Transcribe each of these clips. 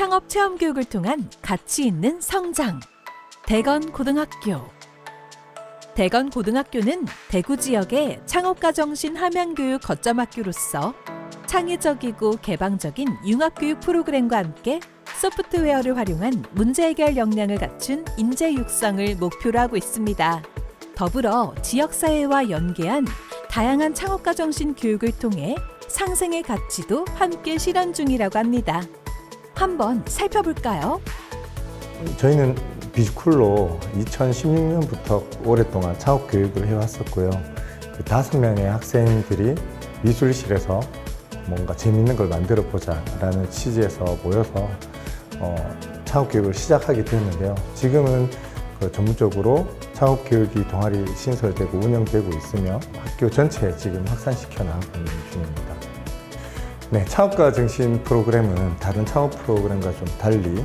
창업 체험 교육을 통한 가치 있는 성장. 대건고등학교. 대건고등학교는 대구 지역의 창업가 정신 함양 교육 거점 학교로서 창의적이고 개방적인 융합교육 프로그램과 함께 소프트웨어를 활용한 문제 해결 역량을 갖춘 인재 육성을 목표로 하고 있습니다. 더불어 지역사회와 연계한 다양한 창업가 정신 교육을 통해 상생의 가치도 함께 실현 중이라고 합니다. 한번 살펴볼까요? 저희는 비즈쿨로 2016년부터 오랫동안 창업 교육을 해왔었고요. 그 5명의 학생들이 미술실에서 뭔가 재밌는 걸 만들어 보자라는 취지에서 모여서 창업 교육을 시작하게 되었는데요. 지금은 전문적으로 창업 교육이 동아리 신설되고 운영되고 있으며 학교 전체에 지금 확산시켜 나가고 있는 중입니다. 네, 창업가 정신 프로그램은 다른 창업 프로그램과 좀 달리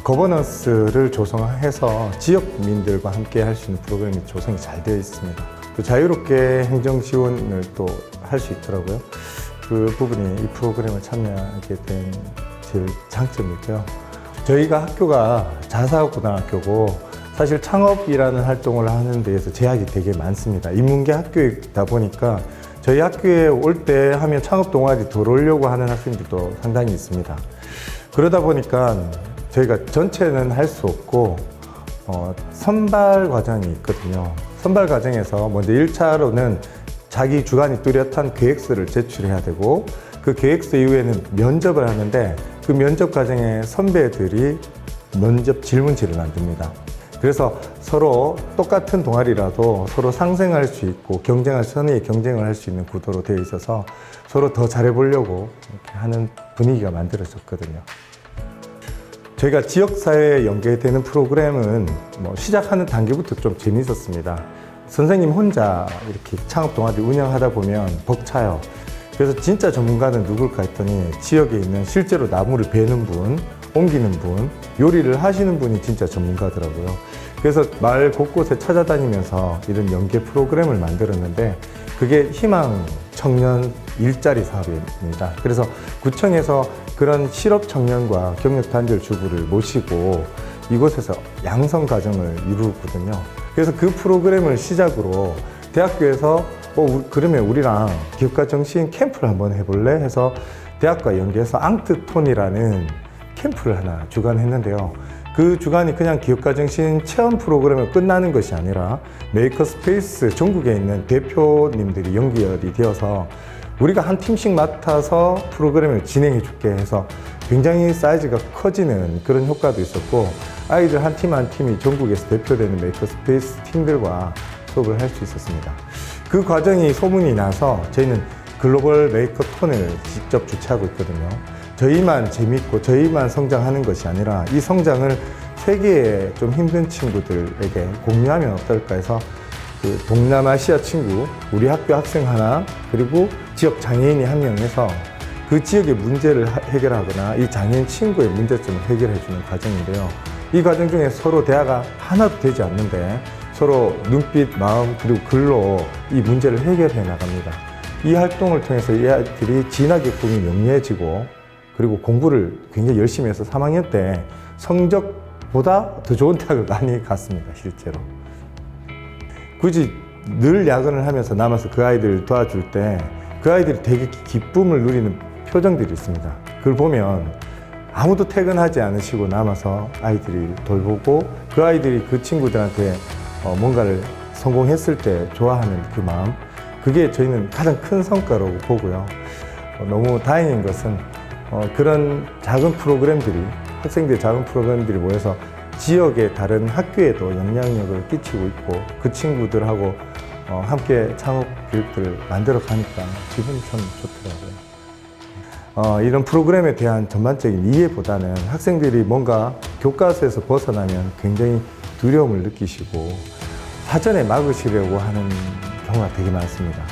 거버넌스를 조성해서 지역민들과 함께 할 수 있는 프로그램이 조성이 잘 되어 있습니다. 또 자유롭게 행정 지원을 또 할 수 있더라고요. 그 부분이 이 프로그램을 참여하게 된 제일 장점이고요. 저희가 학교가 자사고등학교고 사실 창업이라는 활동을 하는 데에서 제약이 되게 많습니다. 인문계 학교이다 보니까 저희 학교에 올 때 하면 창업 동아리 들어오려고 하는 학생들도 상당히 있습니다. 그러다 보니까 저희가 전체는 할 수 없고 선발 과정이 있거든요. 선발 과정에서 먼저 1차로는 자기 주관이 뚜렷한 계획서를 제출해야 되고 그 계획서 이후에는 면접을 하는데 그 면접 과정에 선배들이 면접 질문지를 만듭니다. 그래서 서로 똑같은 동아리라도 서로 상생할 수 있고 선의의 경쟁을 할 수 있는 구도로 되어 있어서 서로 더 잘해보려고 이렇게 하는 분위기가 만들어졌거든요. 저희가 지역사회에 연계되는 프로그램은 시작하는 단계부터 좀 재밌었습니다. 선생님 혼자 이렇게 창업 동아리 운영하다 보면 벅차요. 그래서 진짜 전문가는 누굴까 했더니 지역에 있는 실제로 나무를 베는 분, 옮기는 분, 요리를 하시는 분이 진짜 전문가더라고요. 그래서 마을 곳곳에 찾아다니면서 이런 연계 프로그램을 만들었는데 그게 희망 청년 일자리 사업입니다. 그래서 구청에서 그런 실업 청년과 경력 단절 주부를 모시고 이곳에서 양성 과정을 이루거든요. 그래서 그 프로그램을 시작으로 대학교에서 그러면 우리랑 기업가 정신 캠프를 한번 해볼래? 해서 대학과 연계해서 앙트톤이라는 캠프를 하나 주관했는데요. 그 주간이 그냥 기업가 정신 체험 프로그램을 끝나는 것이 아니라 메이커스페이스 전국에 있는 대표님들이 연결이 되어서 우리가 한 팀씩 맡아서 프로그램을 진행해 줄게 해서 굉장히 사이즈가 커지는 그런 효과도 있었고 아이들 한 팀 한 팀이 전국에서 대표되는 메이커스페이스 팀들과 수업을 할 수 있었습니다. 그 과정이 소문이 나서 저희는 글로벌 메이커톤을 직접 주최하고 있거든요. 저희만 재밌고 저희만 성장하는 것이 아니라 이 성장을 세계의 좀 힘든 친구들에게 공유하면 어떨까 해서 그 동남아시아 친구, 우리 학교 학생 하나, 그리고 지역 장애인이 한 명 해서 그 지역의 문제를 해결하거나 이 장애인 친구의 문제점을 해결해주는 과정인데요. 이 과정 중에 서로 대화가 하나도 되지 않는데 서로 눈빛, 마음, 그리고 글로 이 문제를 해결해 나갑니다. 이 활동을 통해서 이 아이들이 진학의 꿈이 명료해지고 그리고 공부를 굉장히 열심히 해서 3학년 때 성적보다 더 좋은 대학을 많이 갔습니다, 실제로. 굳이 늘 야근을 하면서 남아서 그 아이들을 도와줄 때 그 아이들이 되게 기쁨을 누리는 표정들이 있습니다. 그걸 보면 아무도 퇴근하지 않으시고 남아서 아이들이 돌보고 그 아이들이 그 친구들한테 뭔가를 성공했을 때 좋아하는 그 마음, 그게 저희는 가장 큰 성과라고 보고요. 너무 다행인 것은 그런 작은 프로그램들이, 학생들의 작은 프로그램들이 모여서 지역의 다른 학교에도 영향력을 끼치고 있고 그 친구들하고 함께 창업 교육들을 만들어 가니까 기분이 참 좋더라고요. 이런 프로그램에 대한 전반적인 이해보다는 학생들이 뭔가 교과서에서 벗어나면 굉장히 두려움을 느끼시고 사전에 막으시려고 하는 경우가 되게 많습니다.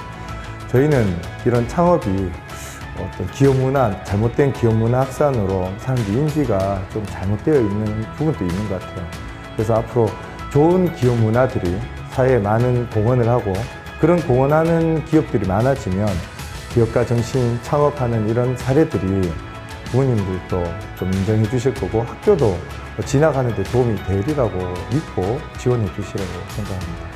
저희는 이런 창업이 어떤 기업문화, 잘못된 기업문화 확산으로 사람들 인지가 좀 잘못되어 있는 부분도 있는 것 같아요. 그래서 앞으로 좋은 기업문화들이 사회에 많은 공헌을 하고 그런 공헌하는 기업들이 많아지면 기업가 정신 창업하는 이런 사례들이 부모님들도 좀 인정해 주실 거고 학교도 지나가는 데 도움이 되리라고 믿고 지원해 주시라고 생각합니다.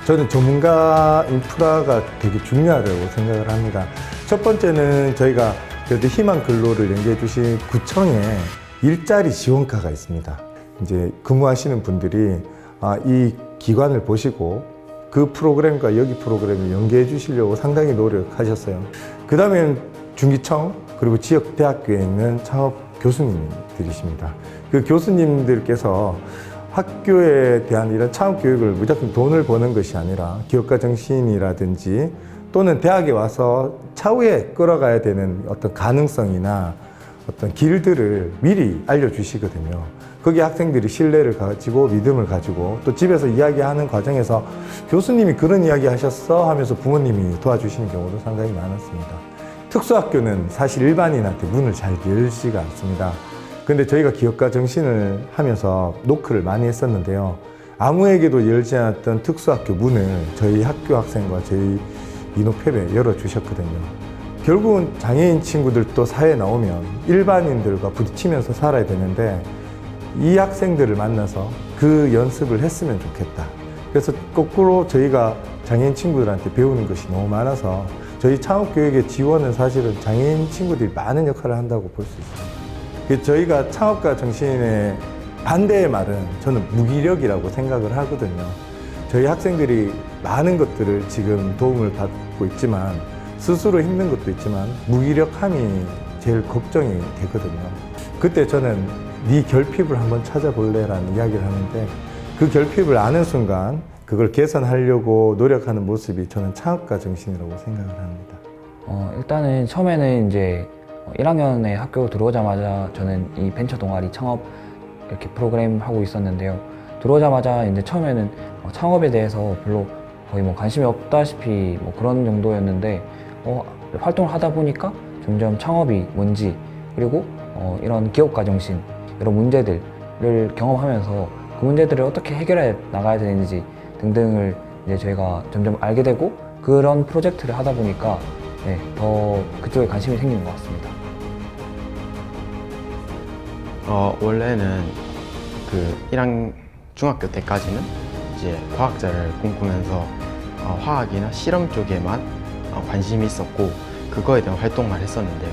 저는 전문가 인프라가 되게 중요하다고 생각을 합니다. 첫 번째는 저희가 그래도 희망 근로를 연계해 주신 구청에 일자리 지원과가 있습니다. 이제 근무하시는 분들이 이 기관을 보시고 그 프로그램과 여기 프로그램을 연계해 주시려고 상당히 노력하셨어요. 그 다음엔 중기청 그리고 지역 대학교에 있는 창업 교수님들이십니다. 그 교수님들께서 학교에 대한 이런 창업 교육을 무조건 돈을 버는 것이 아니라 기업가 정신이라든지 또는 대학에 와서 차후에 끌어가야 되는 어떤 가능성이나 어떤 길들을 미리 알려주시거든요. 거기 학생들이 신뢰를 가지고 믿음을 가지고 또 집에서 이야기하는 과정에서 교수님이 그런 이야기 하셨어 하면서 부모님이 도와주시는 경우도 상당히 많았습니다. 특수학교는 사실 일반인한테 문을 잘 열지가 않습니다. 근데 저희가 기업가 정신을 하면서 노크를 많이 했었는데요. 아무에게도 열지 않았던 특수학교 문을 저희 학교 학생과 저희 이노팹에 열어주셨거든요. 결국은 장애인 친구들도 사회에 나오면 일반인들과 부딪히면서 살아야 되는데 이 학생들을 만나서 그 연습을 했으면 좋겠다. 그래서 거꾸로 저희가 장애인 친구들한테 배우는 것이 너무 많아서 저희 창업교육의 지원은 사실은 장애인 친구들이 많은 역할을 한다고 볼 수 있습니다. 저희가 창업가 정신의 반대의 말은 저는 무기력이라고 생각을 하거든요. 저희 학생들이 많은 것들을 지금 도움을 받고 있지만 스스로 힘든 것도 있지만 무기력함이 제일 걱정이 되거든요. 그때 저는 네 결핍을 한번 찾아볼래? 라는 이야기를 하는데 그 결핍을 아는 순간 그걸 개선하려고 노력하는 모습이 저는 창업가 정신이라고 생각을 합니다. 일단은 처음에는 이제 1학년에 학교 들어오자마자 저는 이 벤처 동아리 창업 이렇게 프로그램 하고 있었는데요. 들어오자마자 이제 처음에는 창업에 대해서 별로 거의 뭐 관심이 없다시피 뭐 그런 정도였는데 활동을 하다 보니까 점점 창업이 뭔지 그리고 이런 기업가 정신 이런 문제들을 경험하면서 그 문제들을 어떻게 해결해 나가야 되는지 등등을 이제 저희가 점점 알게 되고 그런 프로젝트를 하다 보니까 더 그쪽에 관심이 생기는 것 같습니다. 원래는 그 1학 중학교 때까지는 이제 과학자를 꿈꾸면서 화학이나 실험 쪽에만 관심이 있었고 그거에 대한 활동만 했었는데요.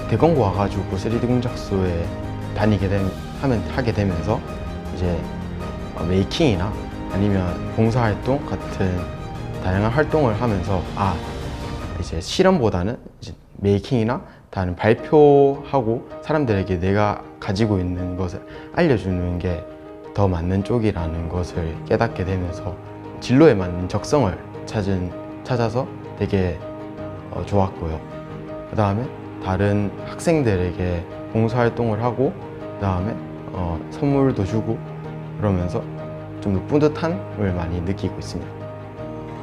대건고 와가지고 3D 공작소에 하게 되면서 이제 메이킹이나 아니면 봉사활동 같은 다양한 활동을 하면서 이제 실험보다는 이제 메이킹이나 다른 발표하고 사람들에게 내가 가지고 있는 것을 알려주는 게 더 맞는 쪽이라는 것을 깨닫게 되면서 진로에 맞는 적성을 찾아서 되게 좋았고요. 그 다음에 다른 학생들에게 봉사활동을 하고 그 다음에 선물도 주고 그러면서 좀 더 뿌듯함을 많이 느끼고 있습니다.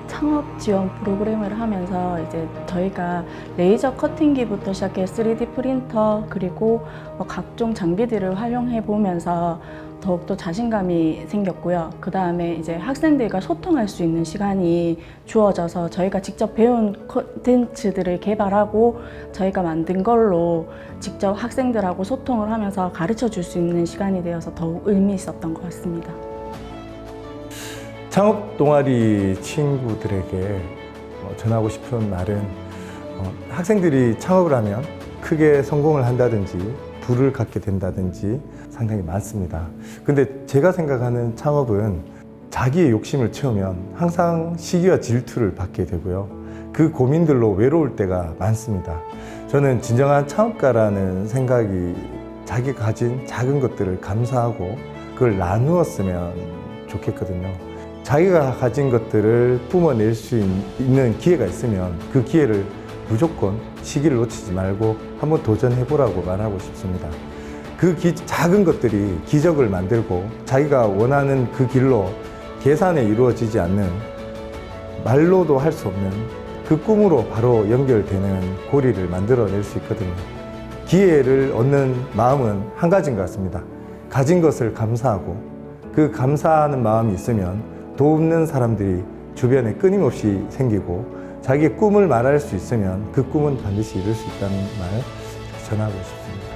창업 지원 프로그램을 하면서 이제 저희가 레이저 커팅기부터 시작해 3D 프린터 그리고 각종 장비들을 활용해 보면서 더욱더 자신감이 생겼고요. 그 다음에 이제 학생들과 소통할 수 있는 시간이 주어져서 저희가 직접 배운 콘텐츠들을 개발하고 저희가 만든 걸로 직접 학생들하고 소통을 하면서 가르쳐 줄 수 있는 시간이 되어서 더욱 의미 있었던 것 같습니다. 창업 동아리 친구들에게 전하고 싶은 말은 학생들이 창업을 하면 크게 성공을 한다든지 부를 갖게 된다든지 상당히 많습니다. 근데 제가 생각하는 창업은 자기의 욕심을 채우면 항상 시기와 질투를 받게 되고요. 그 고민들로 외로울 때가 많습니다. 저는 진정한 창업가라는 생각이 자기가 가진 작은 것들을 감사하고 그걸 나누었으면 좋겠거든요. 자기가 가진 것들을 뿜어낼 수 있는 기회가 있으면 그 기회를 무조건 시기를 놓치지 말고 한번 도전해보라고 말하고 싶습니다. 그 작은 것들이 기적을 만들고 자기가 원하는 그 길로 계산에 이루어지지 않는 말로도 할 수 없는 그 꿈으로 바로 연결되는 고리를 만들어낼 수 있거든요. 기회를 얻는 마음은 한 가지인 것 같습니다. 가진 것을 감사하고 그 감사하는 마음이 있으면 돕는 사람들이 주변에 끊임없이 생기고 자기의 꿈을 말할 수 있으면 그 꿈은 반드시 이룰 수 있다는 말 전하고 싶습니다.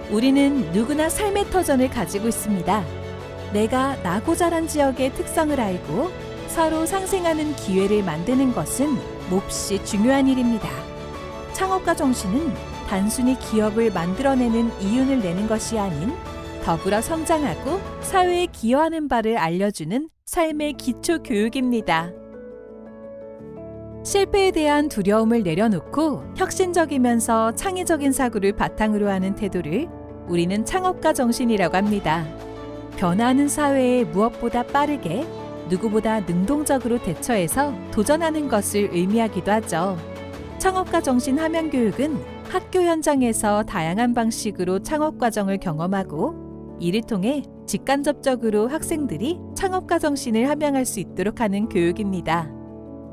우리는 누구나 삶의 터전을 가지고 있습니다. 내가 나고 자란 지역의 특성을 알고 서로 상생하는 기회를 만드는 것은 몹시 중요한 일입니다. 창업가 정신은 단순히 기업을 만들어내는 이윤을 내는 것이 아닌 더불어 성장하고 사회에 기여하는 바를 알려주는 삶의 기초 교육입니다. 실패에 대한 두려움을 내려놓고 혁신적이면서 창의적인 사고를 바탕으로 하는 태도를 우리는 창업가 정신이라고 합니다. 변화하는 사회에 무엇보다 빠르게 누구보다 능동적으로 대처해서 도전하는 것을 의미하기도 하죠. 창업가 정신 함양 교육은 학교 현장에서 다양한 방식으로 창업 과정을 경험하고 이를 통해 직간접적으로 학생들이 창업가 정신을 함양할 수 있도록 하는 교육입니다.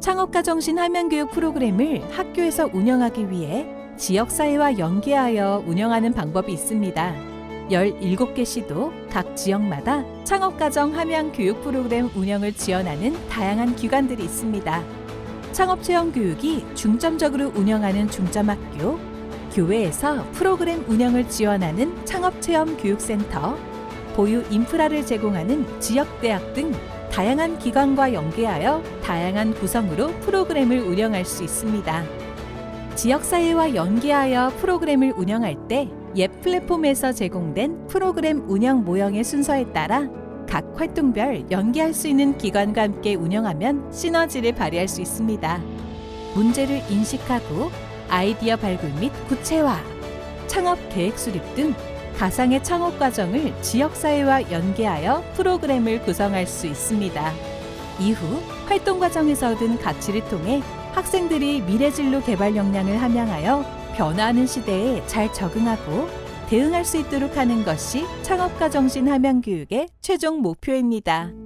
창업가 정신 함양 교육 프로그램을 학교에서 운영하기 위해 지역사회와 연계하여 운영하는 방법이 있습니다. 17개 시도 각 지역마다 창업가정 함양 교육 프로그램 운영을 지원하는 다양한 기관들이 있습니다. 창업체험 교육이 중점적으로 운영하는 중점학교, 교회에서 프로그램 운영을 지원하는 창업체험 교육센터, 보유 인프라를 제공하는 지역대학 등 다양한 기관과 연계하여 다양한 구성으로 프로그램을 운영할 수 있습니다. 지역사회와 연계하여 프로그램을 운영할 때 옛 플랫폼에서 제공된 프로그램 운영 모형의 순서에 따라 각 활동별 연계할 수 있는 기관과 함께 운영하면 시너지를 발휘할 수 있습니다. 문제를 인식하고 아이디어 발굴 및 구체화, 창업 계획 수립 등 가상의 창업 과정을 지역사회와 연계하여 프로그램을 구성할 수 있습니다. 이후 활동 과정에서 얻은 가치를 통해 학생들이 미래진로 개발 역량을 함양하여 변화하는 시대에 잘 적응하고 대응할 수 있도록 하는 것이 창업가 정신 함양 교육의 최종 목표입니다.